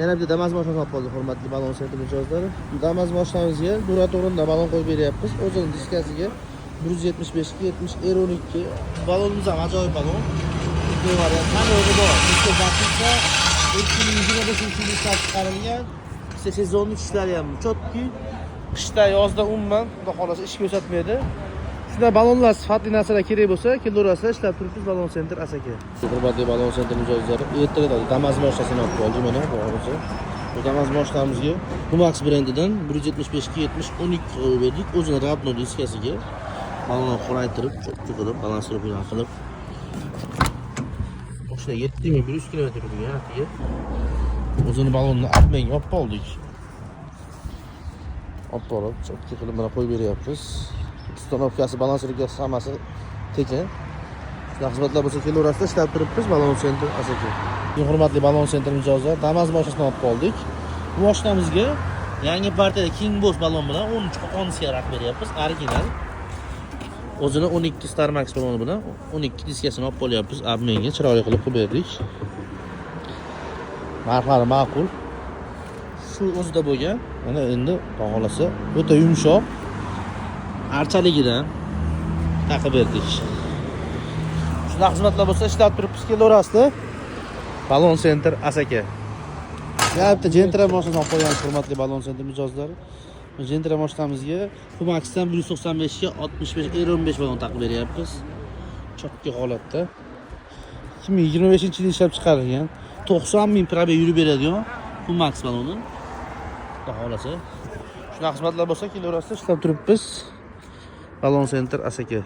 Yana bitta Damas mashinasi olib qoldik, hurmatli balon sentr mijozlari. Damas mashinamizga durat o'rinda balon qo'yib beryapmiz. O'zining diskasiga 175 ga 70 R12. Balonimiz ham ajoyib balon. Ikki variant ham bor. Bitta daqiqa 2025-yilda ishlab chiqarilgan. Sezonlik ishlari ham chotki. Qishda, yozda umuman, xudo xolasa ish ko'rsatmaydi. Shunda balonlar sifatli narsalar kerak bo'lsa, kelaverasizlar, ishlab turibmiz balon sentr asaka. Hurmatli balon sentr mijozlari, ertaga Damas mashinasini olib qoldik mana bu hozir. Bu Damas mashinamizga Humax brendidan 175 ga 70 12 qo'yib berdik. O'zini radno diskasiga balonni qoraytirib, cho'kka qilib, balansировка qilib. O'shda 7100 km yurgan atiga. O'zini balonni abmanga olib qoldik. Olib borib, cho'kka qilib mana qo'yib beryapmiz. Ustanovkasi, balansировкasi hammasi tekin. Shunday xizmatlar bo'lsa kelaverasizlar, ishlab turibmiz balon sentr asaka. Hurmatli balon sentr mijozlar, Damas mashinasini olib qoldik. Bu mashinamizga yangi partiyada King Boss balon bilan 13 ga raqam beryapmiz, original. O'zini 12 Star Max baloni bilan 12 diskasini olib qolyapmiz, abmenga chiroyli qilib qo'yib berdik. Narxlari ma'qul. Shu o'zida bo'lgan. Mana endi xohlasa o'ta yumshoq archaligidan taqib berdik. Shunday xizmatlar bo'lsa ishlab turibmiz, kelaverasizlar. Balon sentr asaka. Ya bitta Gentra mashinasini olib qo'yamiz, hurmatli balon sentr mijozlari. Gentra mashinamizga Humaxdan 195 ga 65 R15 balon taqib beryapmiz. Chotki holatda. 2025-yilda ishlab chiqarilgan. 90 ming probeg yurib beradigan Humax baloni. Xudo xolasa. Shunday xizmatlar bo'lsa kelaverasizlar, ishlab turibmiz. Balon sentr asaka.